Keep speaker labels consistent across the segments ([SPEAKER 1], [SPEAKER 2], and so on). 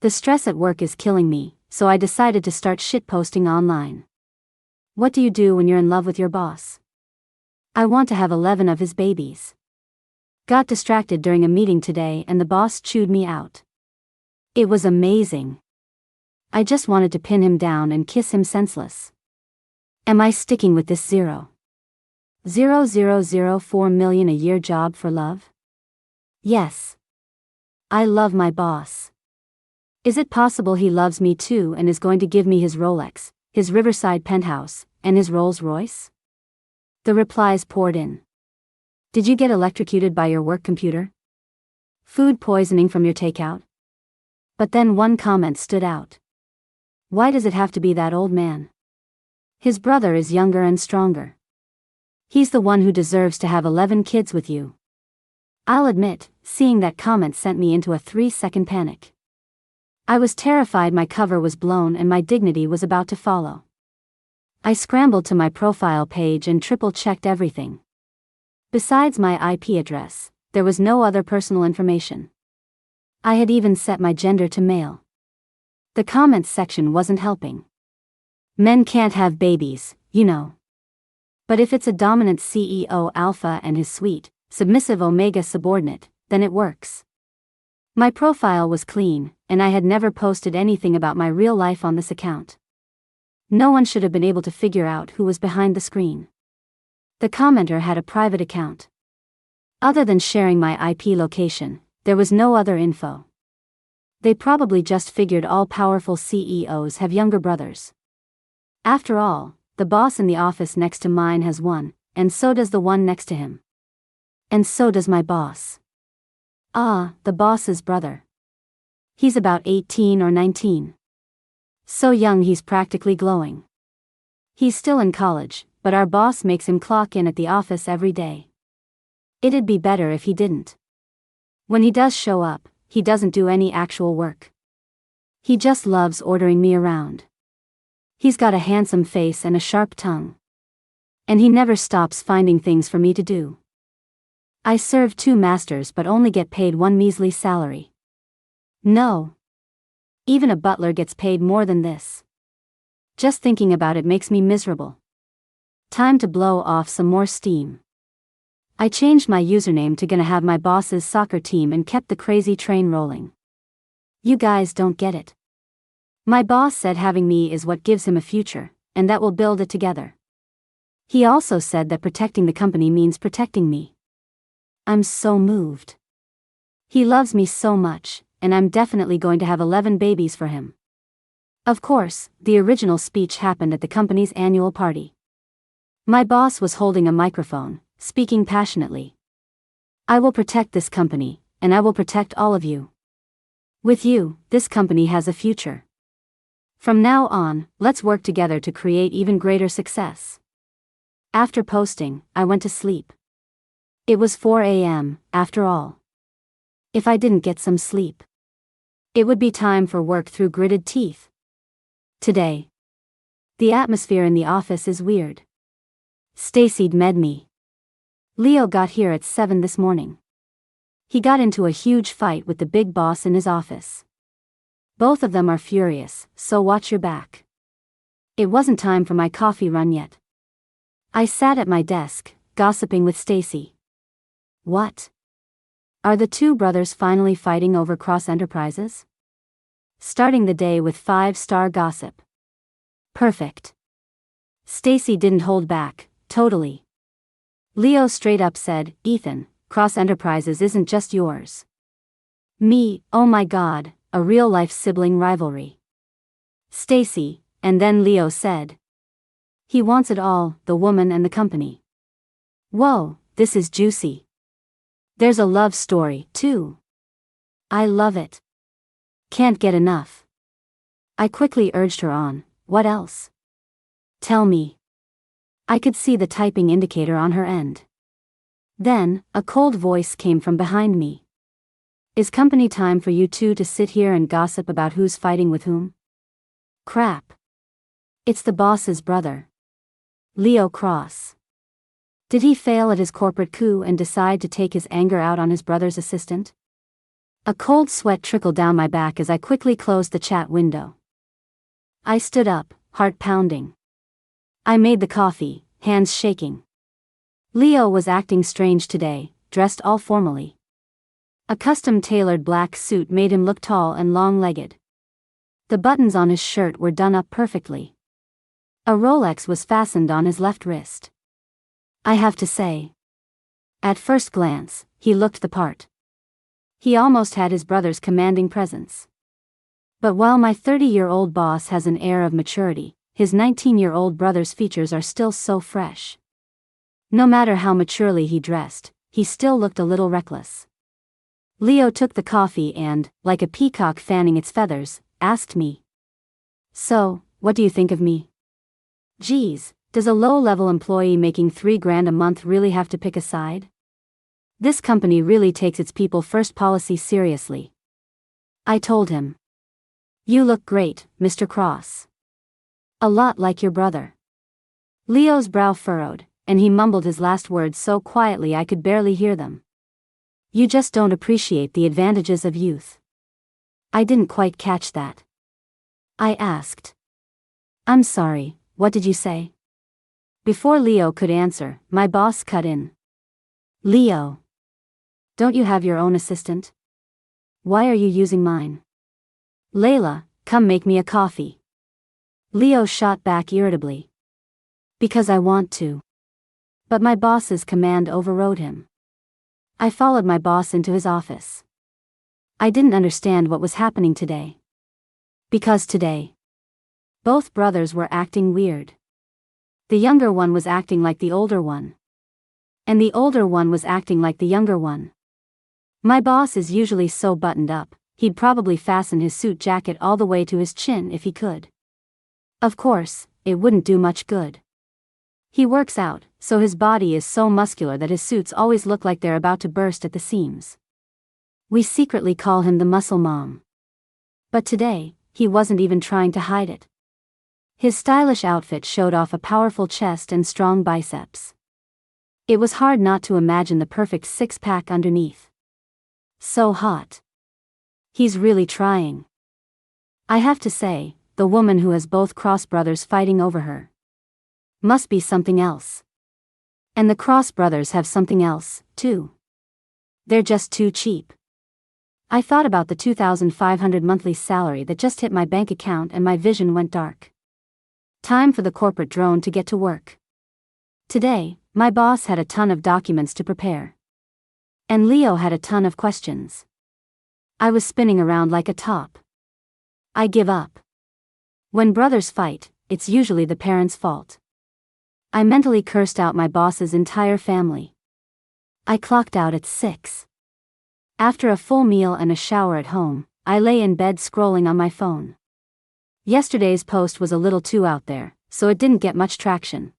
[SPEAKER 1] The stress at work is killing me, so I decided to start shitposting online. What do you do when you're in love with your boss? I want to have 11 of his babies. Got distracted during a meeting today and the boss chewed me out. It was amazing. I just wanted to pin him down and kiss him senseless. Am I sticking with this 0.0004 million a year job for love? Yes. I love my boss. Is it possible he loves me too and is going to give me his Rolex, his Riverside penthouse, and his Rolls-Royce? The replies poured in. Did you get electrocuted by your work computer? Food poisoning from your takeout? But then one comment stood out. Why does it have to be that old man? His brother is younger and stronger. He's the one who deserves to have 11 kids with you. I'll admit, seeing that comment sent me into a 3-second panic. I was terrified my cover was blown and my dignity was about to follow. I scrambled to my profile page and triple-checked everything. Besides my IP address, there was no other personal information. I had even set my gender to male. The comments section wasn't helping. Men can't have babies, you know. But if it's a dominant CEO alpha and his sweet, submissive omega subordinate, then it works. My profile was clean, and I had never posted anything about my real life on this account. No one should have been able to figure out who was behind the screen. The commenter had a private account. Other than sharing my IP location, there was no other info. They probably just figured all powerful CEOs have younger brothers. After all, the boss in the office next to mine has one, and so does the one next to him. And so does my boss. Ah, the boss's brother. He's about 18 or 19. So young he's practically glowing. He's still in college, but our boss makes him clock in at the office every day. It'd be better if he didn't. When he does show up, he doesn't do any actual work. He just loves ordering me around. He's got a handsome face and a sharp tongue. And he never stops finding things for me to do. I serve 2 masters but only get paid 1 measly salary. No. Even a butler gets paid more than this. Just thinking about it makes me miserable. Time to blow off some more steam. I changed my username to gonna have my boss's soccer team and kept the crazy train rolling. You guys don't get it. My boss said having me is what gives him a future, and that we'll build it together. He also said that protecting the company means protecting me. I'm so moved. He loves me so much, and I'm definitely going to have 11 babies for him. Of course, the original speech happened at the company's annual party. My boss was holding a microphone, speaking passionately. I will protect this company, and I will protect all of you. With you, this company has a future. From now on, let's work together to create even greater success. After posting, I went to sleep. It was 4 a.m., after all. If I didn't get some sleep, it would be time for work through gritted teeth. Today, the atmosphere in the office is weird. Stacy'd med me. Leo got here at 7 this morning. He got into a huge fight with the big boss in his office. Both of them are furious, so watch your back. It wasn't time for my coffee run yet. I sat at my desk, gossiping with Stacy. What? Are the 2 brothers finally fighting over cross enterprises? Starting the day with 5-star gossip. Perfect. Stacy didn't hold back, totally. Leo straight up said, Ethan, cross enterprises isn't just yours. Me, oh my god, a real-life sibling rivalry. Stacy, and then Leo said. He wants it all, the woman and the company. Whoa, this is juicy. There's a love story, too. I love it. Can't get enough. I quickly urged her on, what else? Tell me. I could see the typing indicator on her end. Then, a cold voice came from behind me. Is company time for you 2 to sit here and gossip about who's fighting with whom? Crap. It's the boss's brother. Leo Cross. Did he fail at his corporate coup and decide to take his anger out on his brother's assistant? A cold sweat trickled down my back as I quickly closed the chat window. I stood up, heart pounding. I made the coffee, hands shaking. Leo was acting strange today, dressed all formally. A custom-tailored black suit made him look tall and long-legged. The buttons on his shirt were done up perfectly. A Rolex was fastened on his left wrist. I have to say, at first glance, he looked the part. He almost had his brother's commanding presence. But while my 30-year-old boss has an air of maturity, his 19-year-old brother's features are still so fresh. No matter how maturely he dressed, he still looked a little reckless. Leo took the coffee and, like a peacock fanning its feathers, asked me, "So, what do you think of me?" Geez, does a low-level employee making $3,000 a month really have to pick a side? This company really takes its people-first policy seriously. I told him. "You look great, Mr. Cross. A lot like your brother." Leo's brow furrowed, and he mumbled his last words so quietly I could barely hear them. "You just don't appreciate the advantages of youth." I didn't quite catch that. I asked. "I'm sorry, what did you say?" Before Leo could answer, my boss cut in. "Leo, don't you have your own assistant? Why are you using mine? Layla, come make me a coffee." Leo shot back irritably. "Because I want to." But my boss's command overrode him. I followed my boss into his office. I didn't understand what was happening today. Because today, both brothers were acting weird. The younger one was acting like the older one. And the older one was acting like the younger one. My boss is usually so buttoned up, he'd probably fasten his suit jacket all the way to his chin if he could. Of course, it wouldn't do much good. He works out, so his body is so muscular that his suits always look like they're about to burst at the seams. We secretly call him the muscle mom. But today, he wasn't even trying to hide it. His stylish outfit showed off a powerful chest and strong biceps. It was hard not to imagine the perfect six-pack underneath. So hot. He's really trying. I have to say, the woman who has both Cross brothers fighting over her must be something else. And the Cross brothers have something else, too. They're just too cheap. I thought about the $2,500 monthly salary that just hit my bank account and my vision went dark. Time for the corporate drone to get to work. Today, my boss had a ton of documents to prepare. And Leo had a ton of questions. I was spinning around like a top. I give up. When brothers fight, it's usually the parents' fault. I mentally cursed out my boss's entire family. I clocked out at 6. After a full meal and a shower at home, I lay in bed scrolling on my phone. Yesterday's post was a little too out there, so it didn't get much traction.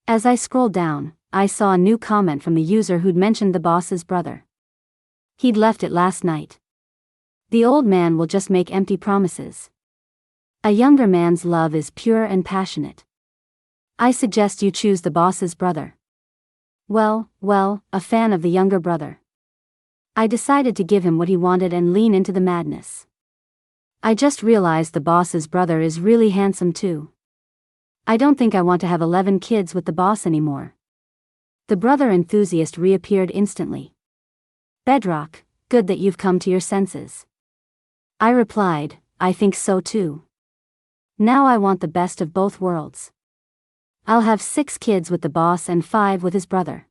[SPEAKER 1] As I scrolled down, I saw a new comment from the user who'd mentioned the boss's brother. He'd left it last night. The old man will just make empty promises. A younger man's love is pure and passionate. I suggest you choose the boss's brother. Well, a fan of the younger brother. I decided to give him what he wanted and lean into the madness. I just realized the boss's brother is really handsome too. I don't think I want to have 11 kids with the boss anymore. The brother enthusiast reappeared instantly. Bedrock, good that you've come to your senses. I replied, I think so too. Now I want the best of both worlds. I'll have 6 kids with the boss and 5 with his brother.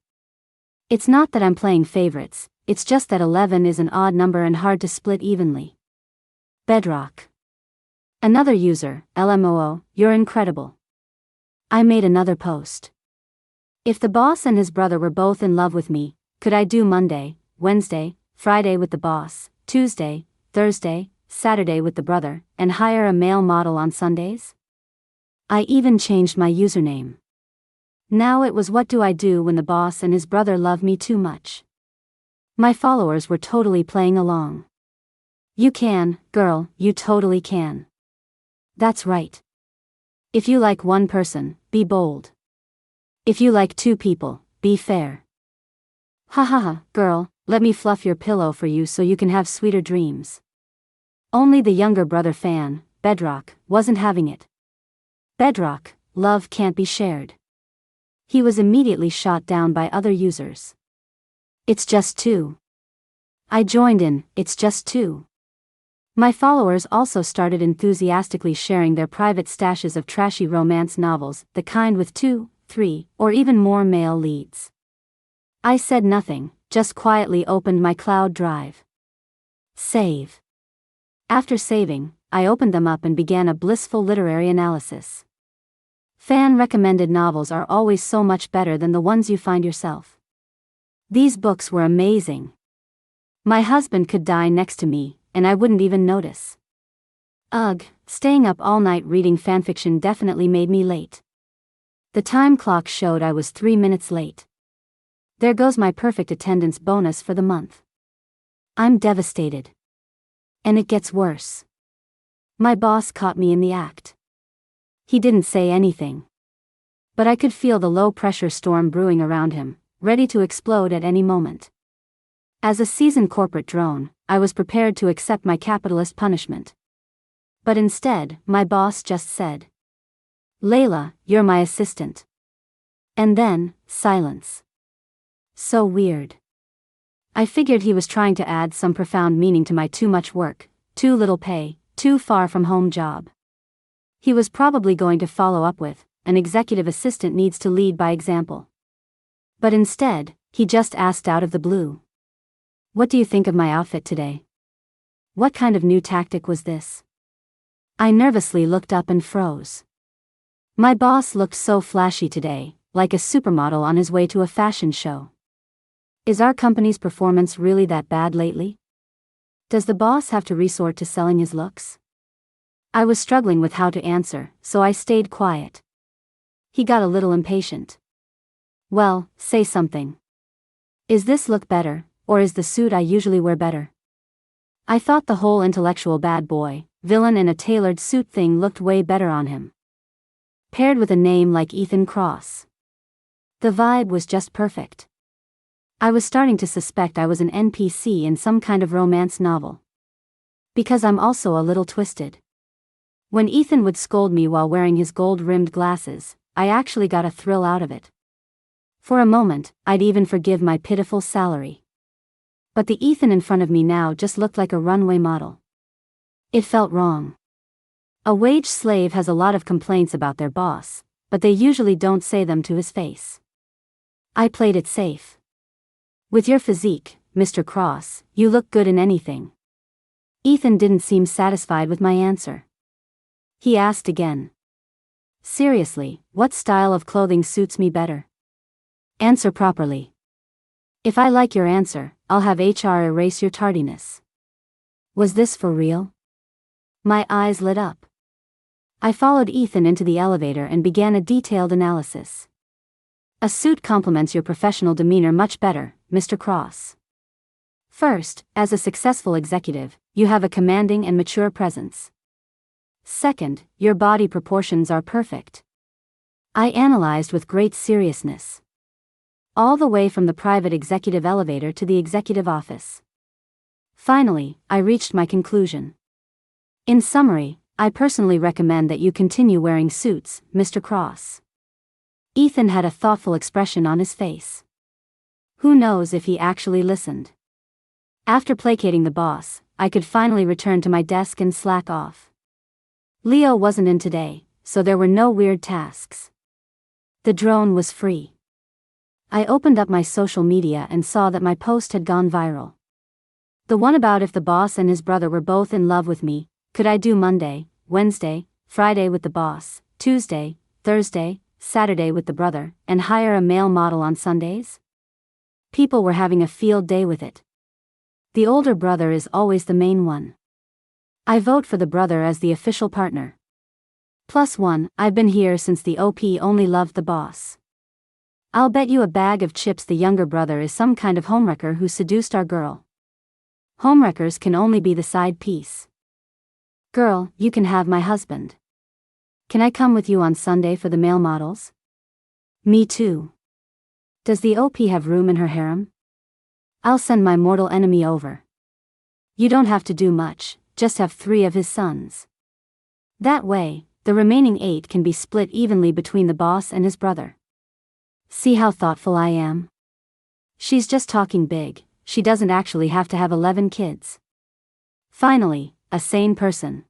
[SPEAKER 1] It's not that I'm playing favorites, it's just that 11 is an odd number and hard to split evenly. Bedrock. Another user, LMOO, you're incredible. I made another post. If the boss and his brother were both in love with me, could I do Monday, Wednesday, Friday with the boss, Tuesday, Thursday, Saturday with the brother, and hire a male model on Sundays? I even changed my username. Now it was what do I do when the boss and his brother love me too much? My followers were totally playing along. You can, girl, you totally can. That's right. If you like one person, be bold. If you like 2 people, be fair. Ha ha ha, girl, Let me fluff your pillow for you so you can have sweeter dreams. Only the younger brother fan, Bedrock, wasn't having it. Bedrock, love can't be shared. He was immediately shot down by other users. It's just two. I joined in, it's just two. My followers also started enthusiastically sharing their private stashes of trashy romance novels, the kind with 2, 3, or even more male leads. I said nothing, just quietly opened my cloud drive. Save. After saving, I opened them up and began a blissful literary analysis. Fan-recommended novels are always so much better than the ones you find yourself. These books were amazing. My husband could die next to me, and I wouldn't even notice. Ugh, staying up all night reading fanfiction definitely made me late. The time clock showed I was 3 minutes late. There goes my perfect attendance bonus for the month. I'm devastated. And it gets worse. My boss caught me in the act. He didn't say anything. But I could feel the low-pressure storm brewing around him, ready to explode at any moment. As a seasoned corporate drone, I was prepared to accept my capitalist punishment. But instead, my boss just said, "Layla, you're my assistant." And then, silence. So weird. I figured he was trying to add some profound meaning to my too much work, too little pay, too far from home job. He was probably going to follow up with, "An executive assistant needs to lead by example." But instead, he just asked out of the blue, "What do you think of my outfit today?" What kind of new tactic was this? I nervously looked up and froze. My boss looked so flashy today, like a supermodel on his way to a fashion show. Is our company's performance really that bad lately? Does the boss have to resort to selling his looks? I was struggling with how to answer, so I stayed quiet. He got a little impatient. "Well, say something. Is this look better, or is the suit I usually wear better?" I thought the whole intellectual bad boy, villain in a tailored suit thing looked way better on him. Paired with a name like Ethan Cross. The vibe was just perfect. I was starting to suspect I was an NPC in some kind of romance novel. Because I'm also a little twisted. When Ethan would scold me while wearing his gold-rimmed glasses, I actually got a thrill out of it. For a moment, I'd even forgive my pitiful salary. But the Ethan in front of me now just looked like a runway model. It felt wrong. A wage slave has a lot of complaints about their boss, but they usually don't say them to his face. I played it safe. "With your physique, Mr. Cross, you look good in anything." Ethan didn't seem satisfied with my answer. He asked again. "Seriously, what style of clothing suits me better?" "Answer properly. If I like your answer, I'll have HR erase your tardiness." Was this for real? My eyes lit up. I followed Ethan into the elevator and began a detailed analysis. "A suit complements your professional demeanor much better, Mr. Cross. First, as a successful executive, you have a commanding and mature presence. Second, your body proportions are perfect." I analyzed with great seriousness. All the way from the private executive elevator to the executive office. Finally, I reached my conclusion. "In summary, I personally recommend that you continue wearing suits, Mr. Cross." Ethan had a thoughtful expression on his face. Who knows if he actually listened. After placating the boss, I could finally return to my desk and slack off. Leo wasn't in today, so there were no weird tasks. The drone was free. I opened up my social media and saw that my post had gone viral. The one about if the boss and his brother were both in love with me, could I do Monday, Wednesday, Friday with the boss, Tuesday, Thursday, Saturday with the brother, and hire a male model on Sundays? People were having a field day with it. The older brother is always the main one. I vote for the brother as the official partner. +1, I've been here since the OP only loved the boss. I'll bet you a bag of chips the younger brother is some kind of homewrecker who seduced our girl. Homewreckers can only be the side piece. Girl, you can have my husband. Can I come with you on Sunday for the male models? Me too. Does the OP have room in her harem? I'll send my mortal enemy over. You don't have to do much, just have 3 of his sons. That way, the remaining 8 can be split evenly between the boss and his brother. See how thoughtful I am? She's just talking big, she doesn't actually have to have 11 kids. Finally, a sane person.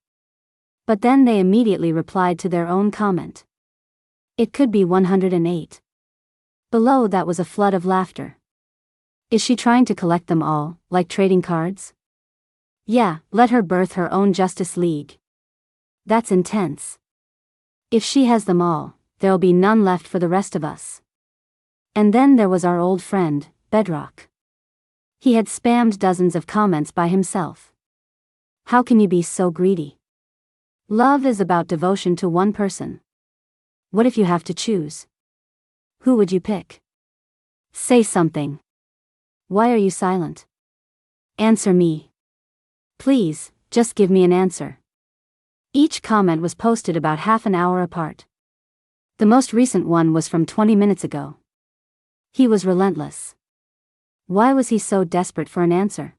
[SPEAKER 1] But then they immediately replied to their own comment. It could be 108. Below that was a flood of laughter. Is she trying to collect them all, like trading cards? Yeah, let her birth her own Justice League. That's intense. If she has them all, there'll be none left for the rest of us. And then there was our old friend, Bedrock. He had spammed dozens of comments by himself. How can you be so greedy? Love is about devotion to one person. What if you have to choose? Who would you pick? Say something. Why are you silent? Answer me. Please, just give me an answer. Each comment was posted about half an hour apart. The most recent one was from 20 minutes ago. He was relentless. Why was he so desperate for an answer?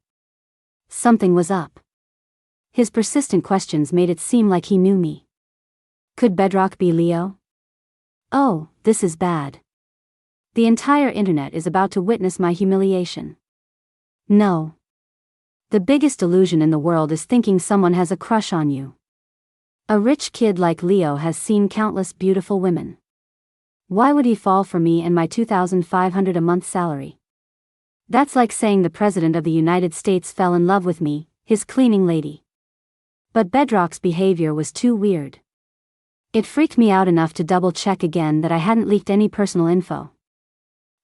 [SPEAKER 1] Something was up. His persistent questions made it seem like he knew me. Could Bedrock be Leo? Oh, this is bad. The entire internet is about to witness my humiliation. No. The biggest delusion in the world is thinking someone has a crush on you. A rich kid like Leo has seen countless beautiful women. Why would he fall for me and my $2,500 a month salary? That's like saying the President of the United States fell in love with me, his cleaning lady. But Bedrock's behavior was too weird. It freaked me out enough to double-check again that I hadn't leaked any personal info.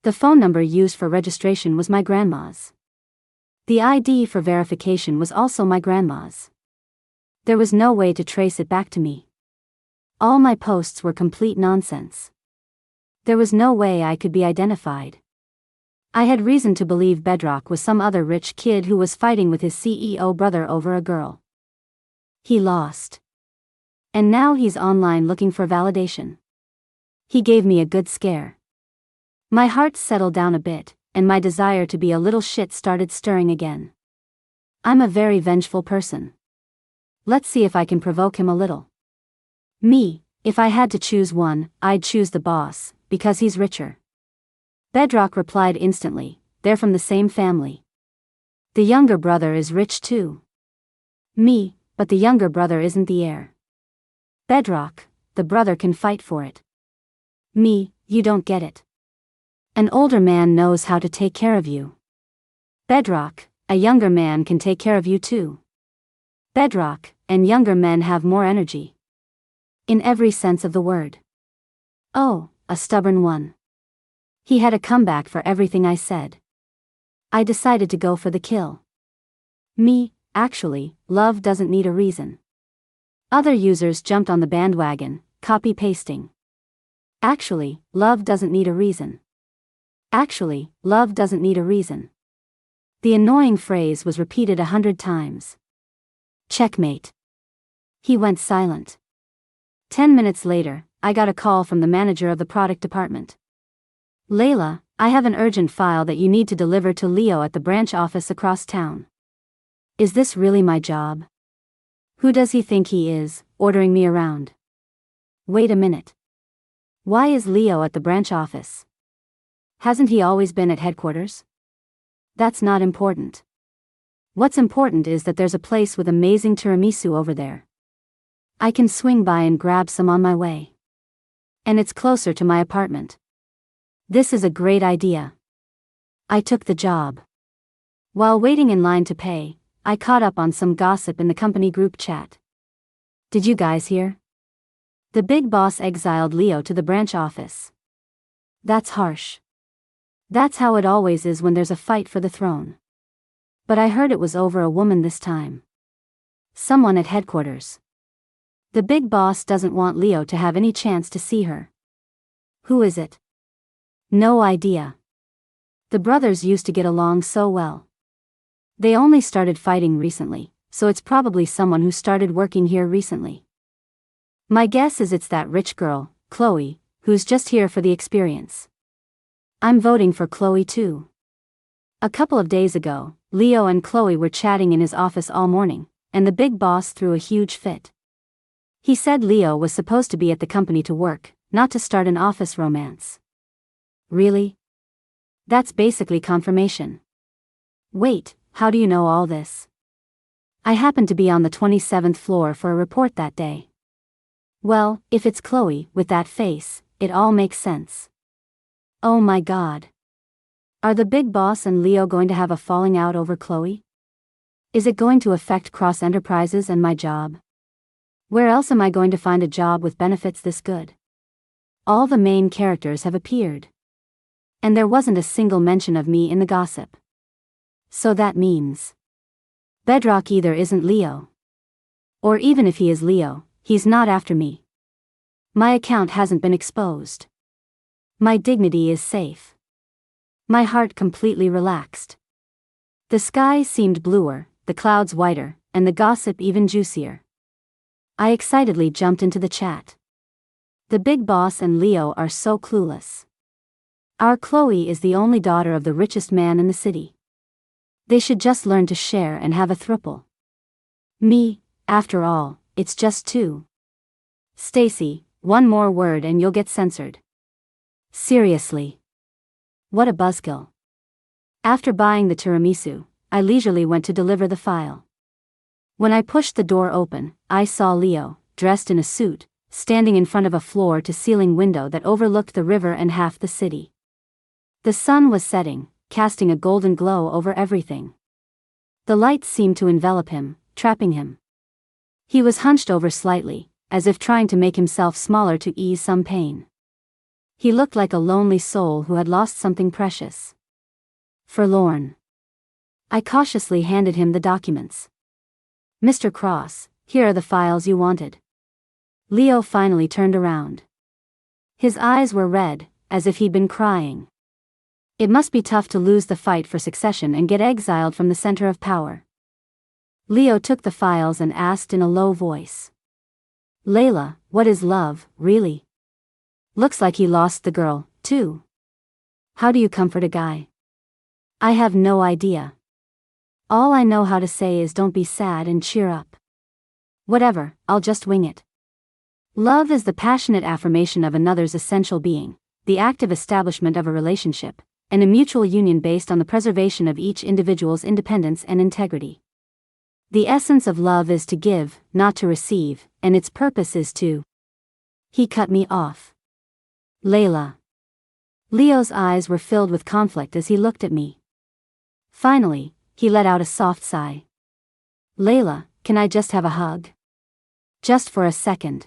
[SPEAKER 1] The phone number used for registration was my grandma's. The ID for verification was also my grandma's. There was no way to trace it back to me. All my posts were complete nonsense. There was no way I could be identified. I had reason to believe Bedrock was some other rich kid who was fighting with his CEO brother over a girl. He lost. And now he's online looking for validation. He gave me a good scare. My heart settled down a bit, and my desire to be a little shit started stirring again. I'm a very vengeful person. Let's see if I can provoke him a little. Me, if I had to choose one, I'd choose the boss, because he's richer. Bedrock replied instantly, they're from the same family. The younger brother is rich too. Me, but the younger brother isn't the heir. Bedrock, the brother can fight for it. Me, you don't get it. An older man knows how to take care of you. Bedrock, a younger man can take care of you too. Bedrock, and younger men have more energy. In every sense of the word. Oh, a stubborn one. He had a comeback for everything I said. I decided to go for the kill. Me, actually, love doesn't need a reason. Other users jumped on the bandwagon, copy-pasting. Actually, love doesn't need a reason. Actually, love doesn't need a reason. The annoying phrase was repeated 100 times. Checkmate. He went silent. 10 minutes later, I got a call from the manager of the product department. Layla, I have an urgent file that you need to deliver to Leo at the branch office across town. Is this really my job? Who does he think he is, ordering me around? Wait a minute. Why is Leo at the branch office? Hasn't he always been at headquarters? That's not important. What's important is that there's a place with amazing tiramisu over there. I can swing by and grab some on my way. And it's closer to my apartment. This is a great idea. I took the job. While waiting in line to pay, I caught up on some gossip in the company group chat. Did you guys hear? The big boss exiled Leo to the branch office. That's harsh. That's how it always is when there's a fight for the throne. But I heard it was over a woman this time. Someone at headquarters. The big boss doesn't want Leo to have any chance to see her. Who is it? No idea. The brothers used to get along so well. They only started fighting recently, so it's probably someone who started working here recently. My guess is it's that rich girl, Chloe, who's just here for the experience. I'm voting for Chloe too. A couple of days ago, Leo and Chloe were chatting in his office all morning, and the big boss threw a huge fit. He said Leo was supposed to be at the company to work, not to start an office romance. Really? That's basically confirmation. Wait, how do you know all this? I happened to be on the 27th floor for a report that day. Well, if it's Chloe, with that face, it all makes sense. Oh my god. Are the big boss and Leo going to have a falling out over Chloe? Is it going to affect Cross Enterprises and my job? Where else am I going to find a job with benefits this good? All the main characters have appeared. And there wasn't a single mention of me in the gossip. So that means Bedrock either isn't Leo. Or even if he is Leo, he's not after me. My account hasn't been exposed. My dignity is safe. My heart completely relaxed. The sky seemed bluer, the clouds whiter, and the gossip even juicier. I excitedly jumped into the chat. The big boss and Leo are so clueless. Our Chloe is the only daughter of the richest man in the city. They should just learn to share and have a throuple. Me, after all, it's just two. Stacy, one more word and you'll get censored. Seriously. What a buzzkill. After buying the tiramisu, I leisurely went to deliver the file. When I pushed the door open, I saw Leo, dressed in a suit, standing in front of a floor-to-ceiling window that overlooked the river and half the city. The sun was setting, casting a golden glow over everything. The lights seemed to envelop him, trapping him. He was hunched over slightly, as if trying to make himself smaller to ease some pain. He looked like a lonely soul who had lost something precious. Forlorn. I cautiously handed him the documents. Mr. Cross, here are the files you wanted. Leo finally turned around. His eyes were red, as if he'd been crying. It must be tough to lose the fight for succession and get exiled from the center of power. Leo took the files and asked in a low voice. Layla, what is love, really? Looks like he lost the girl, too. How do you comfort a guy? I have no idea. All I know how to say is don't be sad and cheer up. Whatever, I'll just wing it. Love is the passionate affirmation of another's essential being, the active establishment of a relationship, and a mutual union based on the preservation of each individual's independence and integrity. The essence of love is to give, not to receive, and its purpose is to... He cut me off. Layla. Leo's eyes were filled with conflict as he looked at me. Finally, he let out a soft sigh. Layla, can I just have a hug? Just for a second.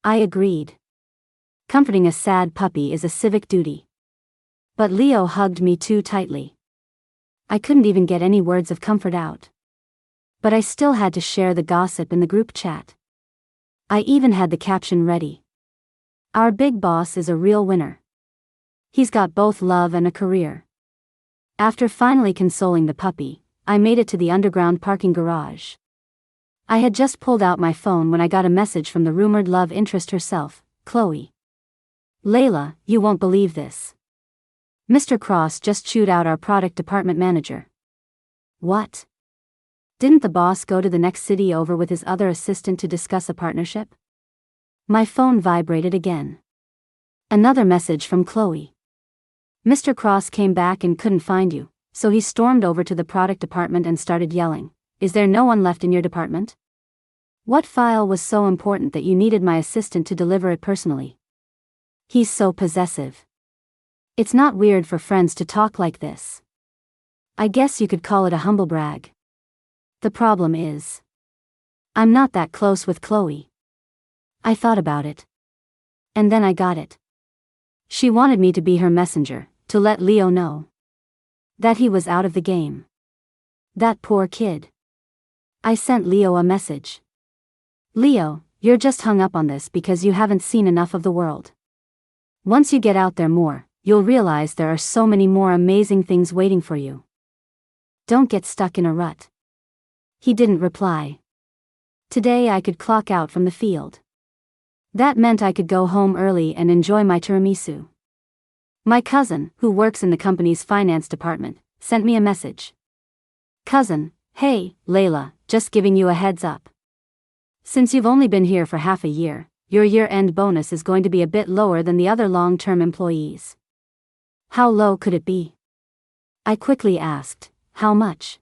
[SPEAKER 1] I agreed. Comforting a sad puppy is a civic duty. But Leo hugged me too tightly. I couldn't even get any words of comfort out. But I still had to share the gossip in the group chat. I even had the caption ready. Our big boss is a real winner. He's got both love and a career. After finally consoling the puppy, I made it to the underground parking garage. I had just pulled out my phone when I got a message from the rumored love interest herself, Chloe. Layla, you won't believe this. Mr. Cross just chewed out our product department manager. What? Didn't the boss go to the next city over with his other assistant to discuss a partnership? My phone vibrated again. Another message from Chloe. Mr. Cross came back and couldn't find you, so he stormed over to the product department and started yelling, "Is there no one left in your department? What file was so important that you needed my assistant to deliver it personally?" He's so possessive. It's not weird for friends to talk like this. I guess you could call it a humble brag. The problem is, I'm not that close with Chloe. I thought about it. And then I got it. She wanted me to be her messenger, to let Leo know that he was out of the game. That poor kid. I sent Leo a message. Leo, you're just hung up on this because you haven't seen enough of the world. Once you get out there more, you'll realize there are so many more amazing things waiting for you. Don't get stuck in a rut. He didn't reply. Today I could clock out from the field. That meant I could go home early and enjoy my tiramisu. My cousin, who works in the company's finance department, sent me a message. Cousin, hey, Layla, just giving you a heads up. Since you've only been here for half a year, your year-end bonus is going to be a bit lower than the other long-term employees. How low could it be? I quickly asked, how much?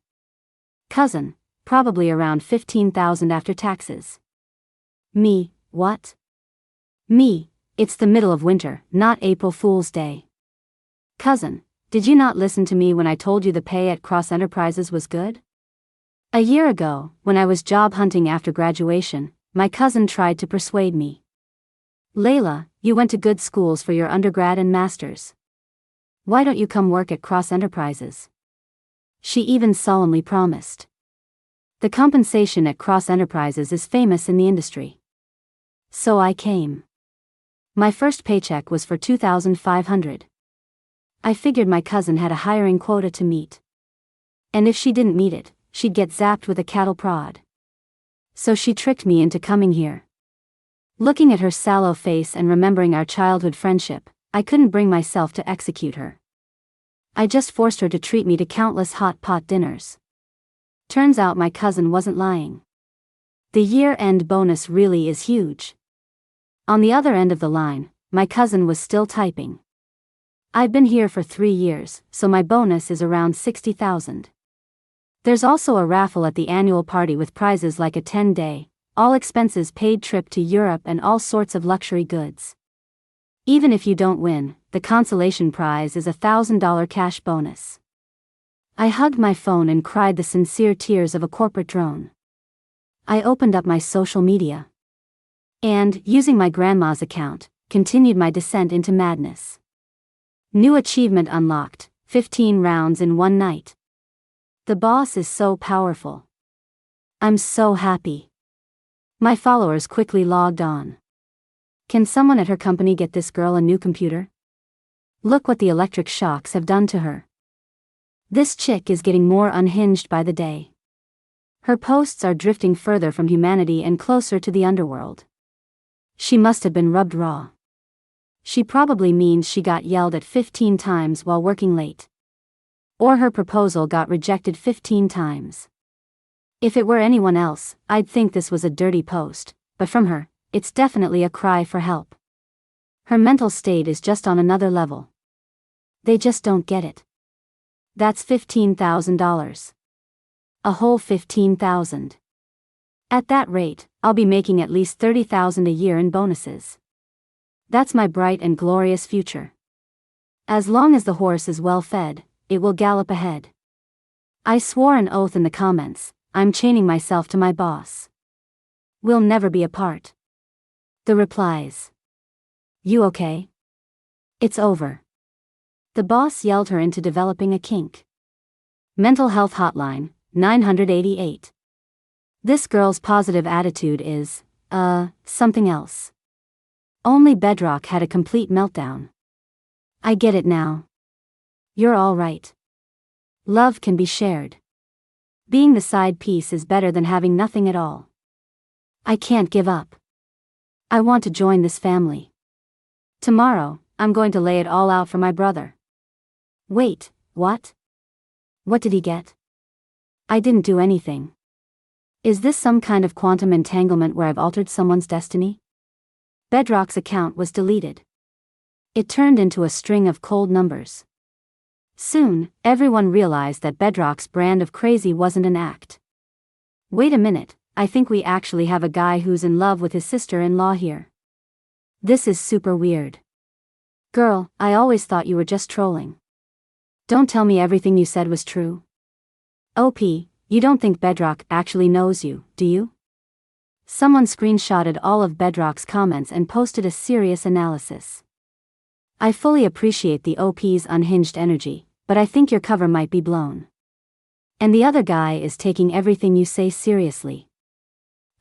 [SPEAKER 1] Cousin, probably around 15,000 after taxes. Me, what? Me, it's the middle of winter, not April Fool's Day. Cousin, did you not listen to me when I told you the pay at Cross Enterprises was good? A year ago, when I was job hunting after graduation, my cousin tried to persuade me. Layla, you went to good schools for your undergrad and masters. Why don't you come work at Cross Enterprises? She even solemnly promised. The compensation at Cross Enterprises is famous in the industry. So I came. My first paycheck was for $2,500. I figured my cousin had a hiring quota to meet. And if she didn't meet it, she'd get zapped with a cattle prod. So she tricked me into coming here. Looking at her sallow face and remembering our childhood friendship, I couldn't bring myself to execute her. I just forced her to treat me to countless hot pot dinners. Turns out my cousin wasn't lying. The year-end bonus really is huge. On the other end of the line, my cousin was still typing. I've been here for 3 years, so my bonus is around 60,000. There's also a raffle at the annual party with prizes like a 10-day, all-expenses-paid trip to Europe and all sorts of luxury goods. Even if you don't win, the consolation prize is a $1,000 cash bonus. I hugged my phone and cried the sincere tears of a corporate drone. I opened up my social media. And, using my grandma's account, continued my descent into madness. New achievement unlocked, 15 rounds in one night. The boss is so powerful. I'm so happy. My followers quickly logged on. Can someone at her company get this girl a new computer? Look what the electric shocks have done to her. This chick is getting more unhinged by the day. Her posts are drifting further from humanity and closer to the underworld. She must have been rubbed raw. She probably means she got yelled at 15 times while working late. Or her proposal got rejected 15 times. If it were anyone else, I'd think this was a dirty post, but from her, it's definitely a cry for help. Her mental state is just on another level. They just don't get it. That's $15,000. A whole 15,000. At that rate, I'll be making at least 30,000 a year in bonuses. That's my bright and glorious future. As long as the horse is well fed, it will gallop ahead. I swore an oath in the comments, I'm chaining myself to my boss. We'll never be apart. The replies. You okay? It's over. The boss yelled her into developing a kink. Mental health hotline, 988. This girl's positive attitude is, something else. Only Bedrock had a complete meltdown. I get it now. You're all right. Love can be shared. Being the side piece is better than having nothing at all. I can't give up. I want to join this family. Tomorrow, I'm going to lay it all out for my brother. Wait, what? What did he get? I didn't do anything. Is this some kind of quantum entanglement where I've altered someone's destiny? Bedrock's account was deleted. It turned into a string of cold numbers. Soon, everyone realized that Bedrock's brand of crazy wasn't an act. Wait a minute, I think we actually have a guy who's in love with his sister-in-law here. This is super weird. Girl, I always thought you were just trolling. Don't tell me everything you said was true. OP, you don't think Bedrock actually knows you, do you? Someone screenshotted all of Bedrock's comments and posted a serious analysis. I fully appreciate the OP's unhinged energy, but I think your cover might be blown. And the other guy is taking everything you say seriously.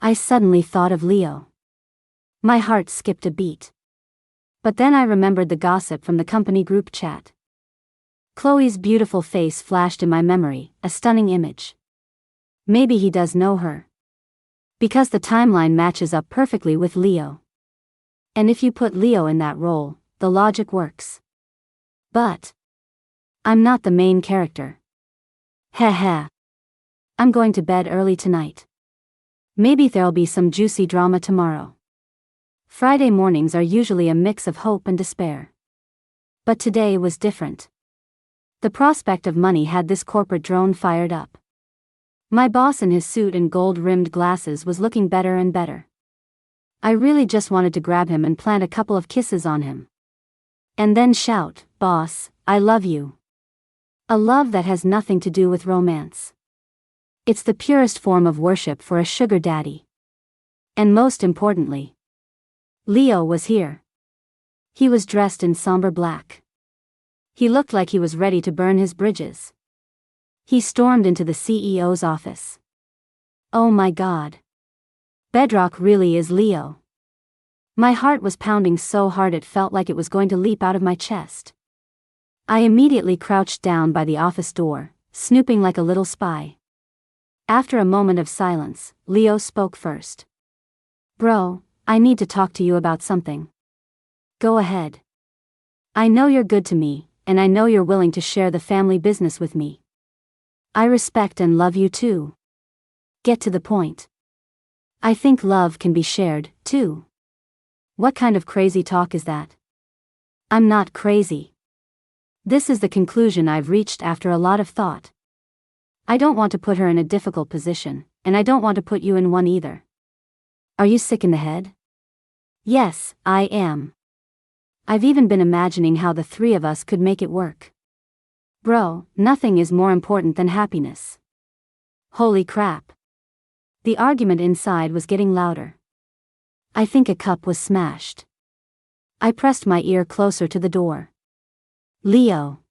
[SPEAKER 1] I suddenly thought of Leo. My heart skipped a beat. But then I remembered the gossip from the company group chat. Chloe's beautiful face flashed in my memory, a stunning image. Maybe he does know her. Because the timeline matches up perfectly with Leo. And if you put Leo in that role, the logic works. But I'm not the main character. Heh heh. I'm going to bed early tonight. Maybe there'll be some juicy drama tomorrow. Friday mornings are usually a mix of hope and despair. But today was different. The prospect of money had this corporate drone fired up. My boss in his suit and gold-rimmed glasses was looking better and better. I really just wanted to grab him and plant a couple of kisses on him. And then shout, "Boss, I love you." A love that has nothing to do with romance. It's the purest form of worship for a sugar daddy. And most importantly, Leo was here. He was dressed in somber black. He looked like he was ready to burn his bridges. He stormed into the CEO's office. Oh my God. Bedrock really is Leo. My heart was pounding so hard it felt like it was going to leap out of my chest. I immediately crouched down by the office door, snooping like a little spy. After a moment of silence, Leo spoke first. "Bro, I need to talk to you about something." "Go ahead. I know you're good to me, and I know you're willing to share the family business with me. I respect and love you too. Get to the point. I think love can be shared, too." What kind of crazy talk is that? I'm not crazy. This is the conclusion I've reached after a lot of thought. I don't want to put her in a difficult position, and I don't want to put you in one either. Are you sick in the head? Yes, I am. I've even been imagining how the three of us could make it work. Bro, nothing is more important than happiness. Holy crap. The argument inside was getting louder. I think a cup was smashed. I pressed my ear closer to the door. Leo.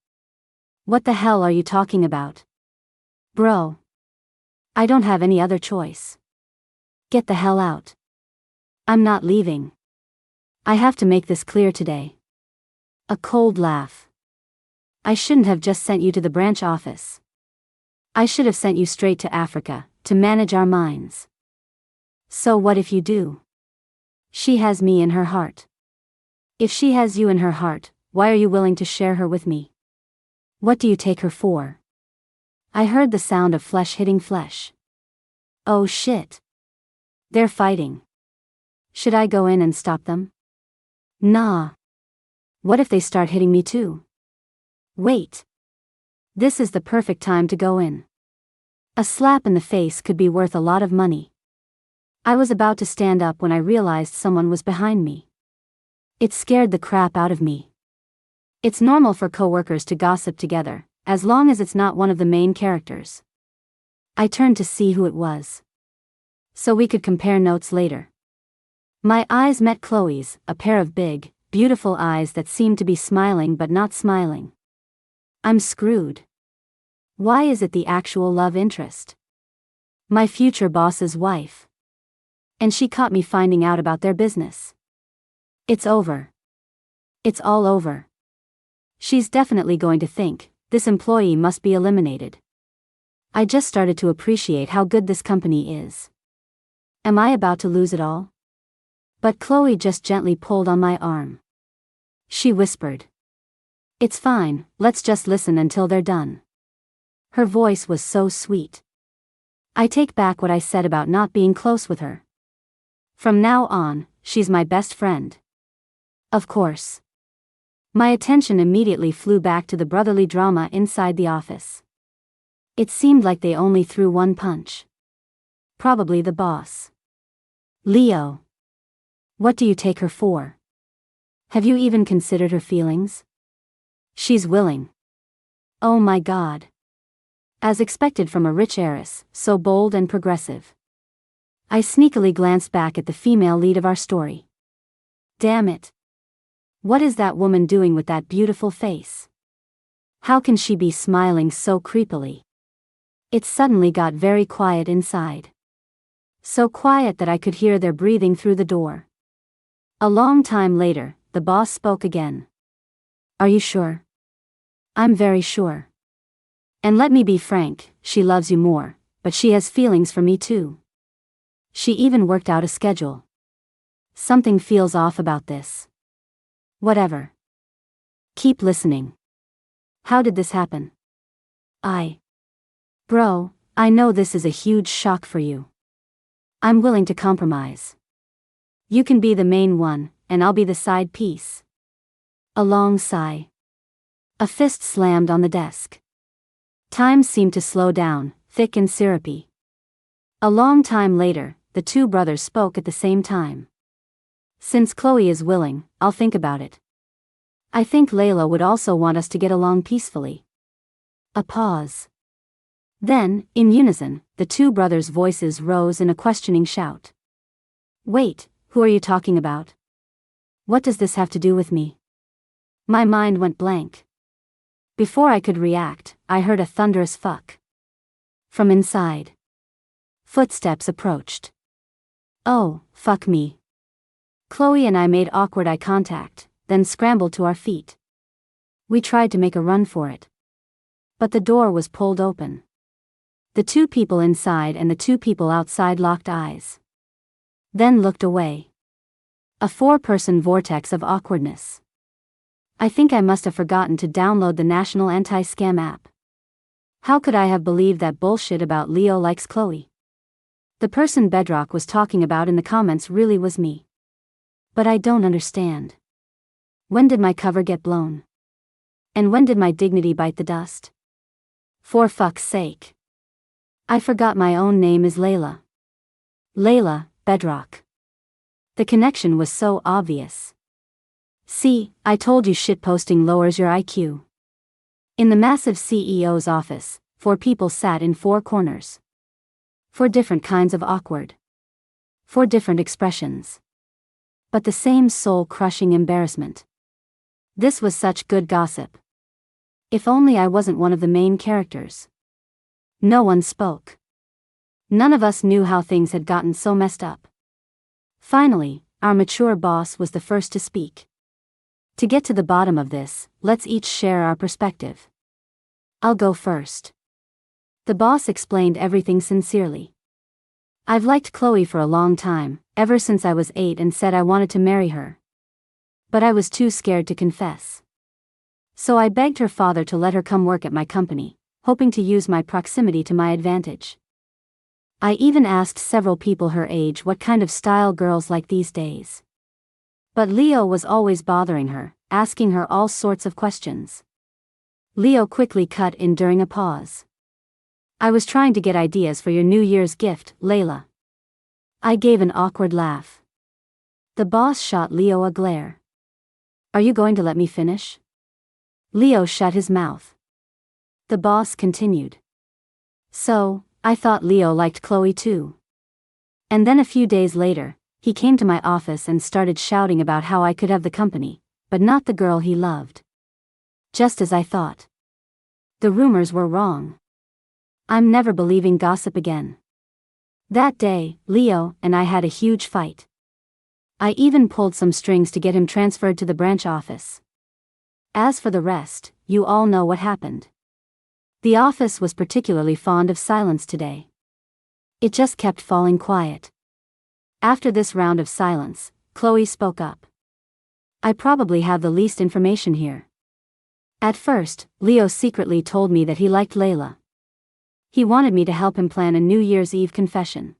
[SPEAKER 1] What the hell are you talking about? Bro. I don't have any other choice. Get the hell out. I'm not leaving. I have to make this clear today. A cold laugh. I shouldn't have just sent you to the branch office. I should have sent you straight to Africa, to manage our minds. So what if you do? She has me in her heart. If she has you in her heart, why are you willing to share her with me? What do you take her for? I heard the sound of flesh hitting flesh. Oh shit. They're fighting. Should I go in and stop them? Nah. What if they start hitting me too? Wait. This is the perfect time to go in. A slap in the face could be worth a lot of money. I was about to stand up when I realized someone was behind me. It scared the crap out of me. It's normal for coworkers to gossip together, as long as it's not one of the main characters. I turned to see who it was, so we could compare notes later. My eyes met Chloe's, a pair of big, beautiful eyes that seemed to be smiling but not smiling. I'm screwed. Why is it the actual love interest? My future boss's wife. And she caught me finding out about their business. It's over. It's all over. She's definitely going to think, this employee must be eliminated. I just started to appreciate how good this company is. Am I about to lose it all? But Chloe just gently pulled on my arm. She whispered. It's fine, let's just listen until they're done. Her voice was so sweet. I take back what I said about not being close with her. From now on, she's my best friend. Of course. My attention immediately flew back to the brotherly drama inside the office. It seemed like they only threw one punch. Probably the boss. Leo. What do you take her for? Have you even considered her feelings? She's willing. Oh my God. As expected from a rich heiress, so bold and progressive. I sneakily glanced back at the female lead of our story. Damn it. What is that woman doing with that beautiful face? How can she be smiling so creepily? It suddenly got very quiet inside. So quiet that I could hear their breathing through the door. A long time later, the boss spoke again. Are you sure? I'm very sure. And let me be frank, she loves you more, but she has feelings for me too. She even worked out a schedule. Something feels off about this. Whatever. Keep listening. How did this happen? Bro, I know this is a huge shock for you. I'm willing to compromise. You can be the main one, and I'll be the side piece. A long sigh. A fist slammed on the desk. Time seemed to slow down, thick and syrupy. A long time later, the two brothers spoke at the same time. Since Chloe is willing, I'll think about it. I think Layla would also want us to get along peacefully. A pause. Then, in unison, the two brothers' voices rose in a questioning shout. Wait, who are you talking about? What does this have to do with me? My mind went blank. Before I could react, I heard a thunderous fuck. From inside. Footsteps approached. Oh, fuck me. Chloe and I made awkward eye contact, then scrambled to our feet. We tried to make a run for it. But the door was pulled open. The two people inside and the two people outside locked eyes. Then looked away. A 4-person vortex of awkwardness. I think I must have forgotten to download the National Anti-Scam app. How could I have believed that bullshit about Leo likes Chloe? The person Bedrock was talking about in the comments really was me. But I don't understand. When did my cover get blown? And when did my dignity bite the dust? For fuck's sake. I forgot my own name is Layla. Layla, Bedrock. The connection was so obvious. See, I told you shitposting lowers your IQ. In the massive CEO's office, 4 people sat in 4 corners. 4 different kinds of awkward. 4 different expressions. But the same soul-crushing embarrassment. This was such good gossip. If only I wasn't one of the main characters. No one spoke. None of us knew how things had gotten so messed up. Finally, our mature boss was the first to speak. To get to the bottom of this, let's each share our perspective. I'll go first. The boss explained everything sincerely. I've liked Chloe for a long time, ever since I was 8, and said I wanted to marry her. But I was too scared to confess. So I begged her father to let her come work at my company, hoping to use my proximity to my advantage. I even asked several people her age what kind of style girls like these days. But Leo was always bothering her, asking her all sorts of questions. Leo quickly cut in during a pause. I was trying to get ideas for your New Year's gift, Layla. I gave an awkward laugh. The boss shot Leo a glare. Are you going to let me finish? Leo shut his mouth. The boss continued. So, I thought Leo liked Chloe too. And then a few days later, he came to my office and started shouting about how I could have the company, but not the girl he loved. Just as I thought. The rumors were wrong. I'm never believing gossip again. That day, Leo and I had a huge fight. I even pulled some strings to get him transferred to the branch office. As for the rest, you all know what happened. The office was particularly fond of silence today. It just kept falling quiet. After this round of silence, Chloe spoke up. I probably have the least information here. At first, Leo secretly told me that he liked Layla. He wanted me to help him plan a New Year's Eve confession.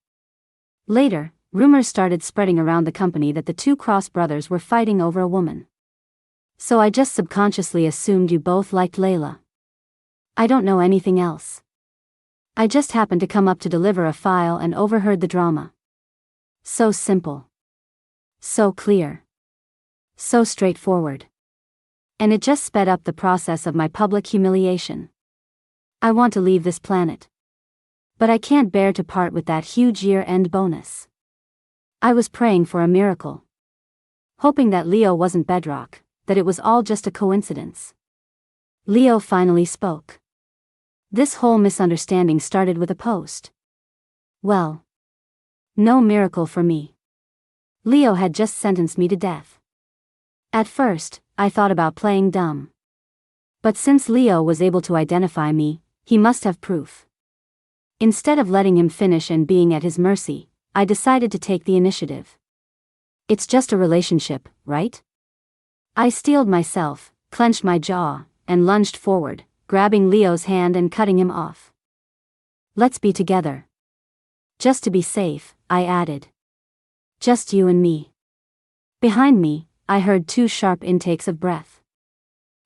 [SPEAKER 1] Later, rumors started spreading around the company that the 2 Cross brothers were fighting over a woman. So I just subconsciously assumed you both liked Layla. I don't know anything else. I just happened to come up to deliver a file and overheard the drama. So simple. So clear. So straightforward. And it just sped up the process of my public humiliation. I want to leave this planet. But I can't bear to part with that huge year-end bonus. I was praying for a miracle. Hoping that Leo wasn't Bedrock, that it was all just a coincidence. Leo finally spoke. This whole misunderstanding started with a post. Well, no miracle for me. Leo had just sentenced me to death. At first, I thought about playing dumb. But since Leo was able to identify me, he must have proof. Instead of letting him finish and being at his mercy, I decided to take the initiative. It's just a relationship, right? I steeled myself, clenched my jaw, and lunged forward, grabbing Leo's hand and cutting him off. Let's be together. Just to be safe, I added. Just you and me. Behind me, I heard 2 sharp intakes of breath.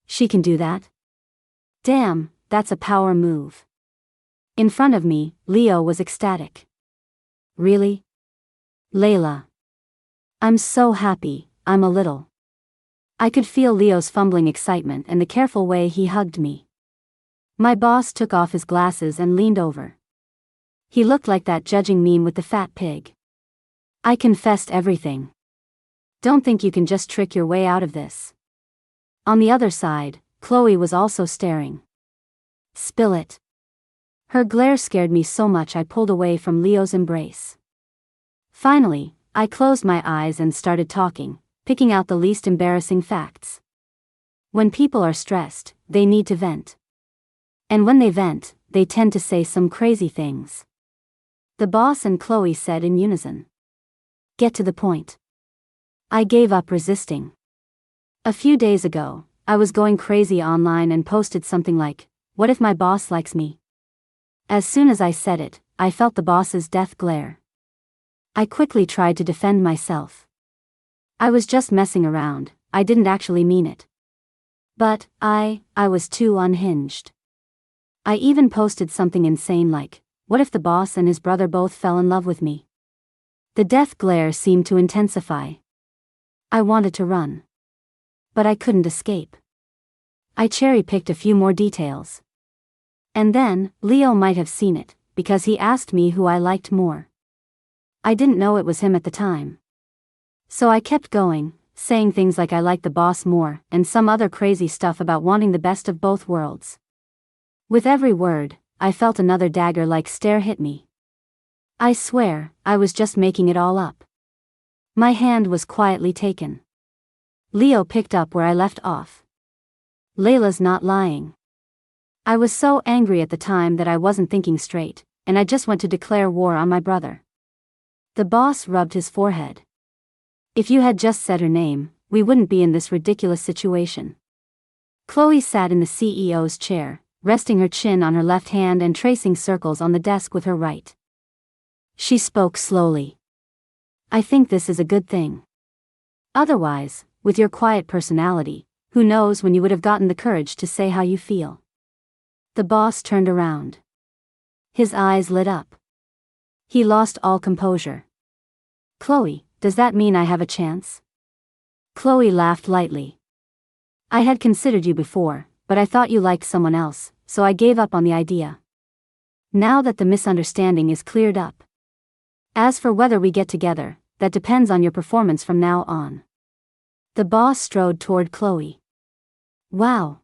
[SPEAKER 1] She can do that? Damn, that's a power move. In front of me, Leo was ecstatic. Really? Layla. I'm so happy, I'm a little. I could feel Leo's fumbling excitement and the careful way he hugged me. My boss took off his glasses and leaned over. He looked like that judging meme with the fat pig. I confessed everything. Don't think you can just trick your way out of this. On the other side, Chloe was also staring. Spill it. Her glare scared me so much I pulled away from Leo's embrace. Finally, I closed my eyes and started talking, picking out the least embarrassing facts. When people are stressed, they need to vent. And when they vent, they tend to say some crazy things. The boss and Chloe said in unison. Get to the point. I gave up resisting. A few days ago, I was going crazy online and posted something like, "What if my boss likes me?" As soon as I said it, I felt the boss's death glare. I quickly tried to defend myself. I was just messing around, I didn't actually mean it. But, I was too unhinged. I even posted something insane like, "What if the boss and his brother both fell in love with me?" The death glare seemed to intensify. I wanted to run. But I couldn't escape. I cherry-picked a few more details. And then, Leo might have seen it, because he asked me who I liked more. I didn't know it was him at the time. So I kept going, saying things like I liked the boss more, and some other crazy stuff about wanting the best of both worlds. With every word, I felt another dagger-like stare hit me. I swear, I was just making it all up. My hand was quietly taken. Leo picked up where I left off. Layla's not lying. I was so angry at the time that I wasn't thinking straight, and I just went to declare war on my brother. The boss rubbed his forehead. If you had just said her name, we wouldn't be in this ridiculous situation. Chloe sat in the CEO's chair, resting her chin on her left hand and tracing circles on the desk with her right. She spoke slowly. I think this is a good thing. Otherwise, with your quiet personality, who knows when you would have gotten the courage to say how you feel. The boss turned around. His eyes lit up. He lost all composure. Chloe, does that mean I have a chance? Chloe laughed lightly. I had considered you before, but I thought you liked someone else, so I gave up on the idea. Now that the misunderstanding is cleared up. As for whether we get together, that depends on your performance from now on. The boss strode toward Chloe. Wow.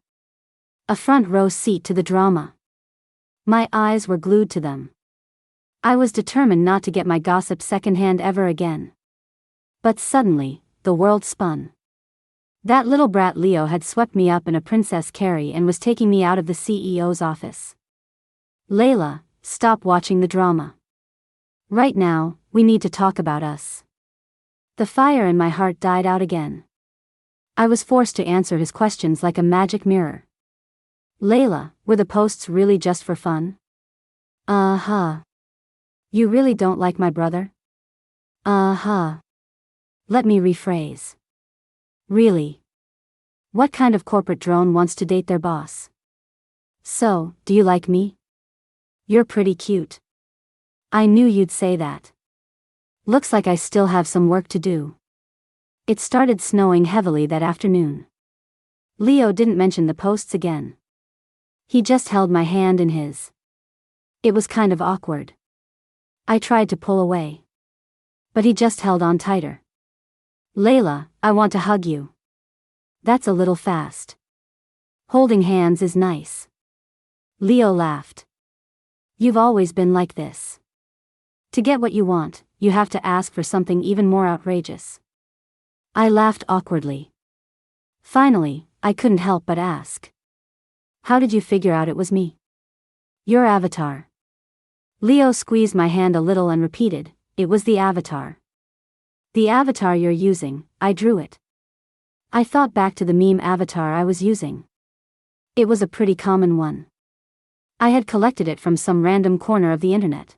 [SPEAKER 1] A front row seat to the drama. My eyes were glued to them. I was determined not to get my gossip secondhand ever again. But suddenly, the world spun. That little brat Leo had swept me up in a Princess Carrie and was taking me out of the CEO's office. Layla, stop watching the drama. Right now, we need to talk about us. The fire in my heart died out again. I was forced to answer his questions like a magic mirror. Layla, were the posts really just for fun? Uh-huh. You really don't like my brother? Uh-huh. Let me rephrase. Really? What kind of corporate drone wants to date their boss? So, do you like me? You're pretty cute. I knew you'd say that. Looks like I still have some work to do. It started snowing heavily that afternoon. Leo didn't mention the posts again. He just held my hand in his. It was kind of awkward. I tried to pull away. But he just held on tighter. Layla, I want to hug you. That's a little fast. Holding hands is nice. Leo laughed. You've always been like this. To get what you want, you have to ask for something even more outrageous. I laughed awkwardly. Finally, I couldn't help but ask. How did you figure out it was me? Your avatar. Leo squeezed my hand a little and repeated, it was the avatar. The avatar you're using, I drew it. I thought back to the meme avatar I was using. It was a pretty common one. I had collected it from some random corner of the internet.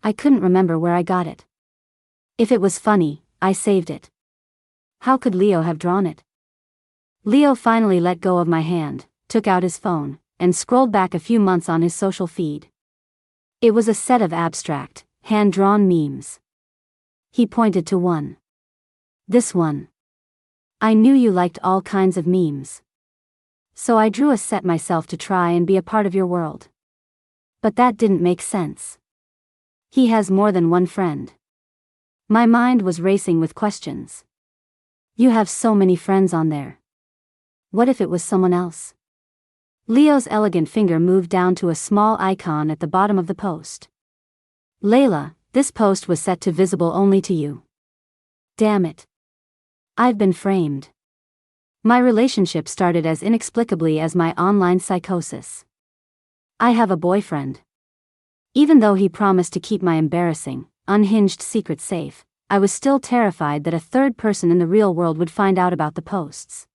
[SPEAKER 1] I couldn't remember where I got it. If it was funny, I saved it. How could Leo have drawn it? Leo finally let go of my hand, took out his phone, and scrolled back a few months on his social feed. It was a set of abstract, hand-drawn memes. He pointed to one. This one. I knew you liked all kinds of memes. So I drew a set myself to try and be a part of your world. But that didn't make sense. He has more than one friend. My mind was racing with questions. You have so many friends on there. What if it was someone else? Leo's elegant finger moved down to a small icon at the bottom of the post. Layla, this post was set to visible only to you. Damn it. I've been framed. My relationship started as inexplicably as my online psychosis. I have a boyfriend. Even though he promised to keep my embarrassing, unhinged secret safe, I was still terrified that a third person in the real world would find out about the posts.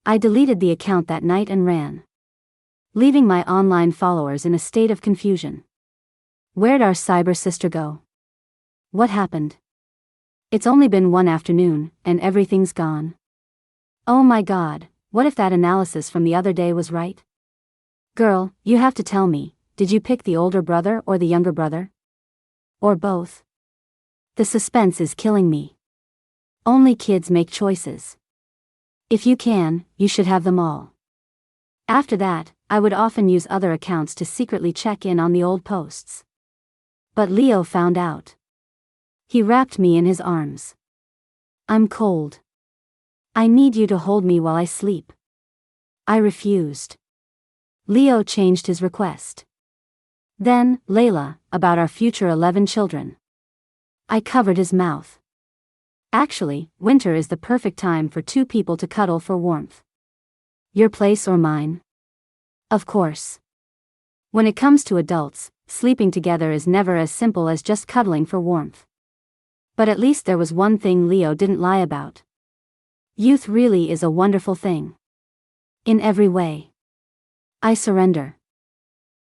[SPEAKER 1] I deleted the account that night and ran, leaving my online followers in a state of confusion. Where'd our cyber sister go? What happened? It's only been one afternoon, and everything's gone. Oh my God, what if that analysis from the other day was right? Girl, you have to tell me, did you pick the older brother or the younger brother? Or both? The suspense is killing me. Only kids make choices. If you can, you should have them all. After that, I would often use other accounts to secretly check in on the old posts. But Leo found out. He wrapped me in his arms. I'm cold. I need you to hold me while I sleep. I refused. Leo changed his request. Then, Layla, about our future 11 children. I covered his mouth. Actually, winter is the perfect time for two people to cuddle for warmth. Your place or mine? Of course. When it comes to adults, sleeping together is never as simple as just cuddling for warmth. But at least there was one thing Leo didn't lie about. Youth really is a wonderful thing. In every way. I surrender.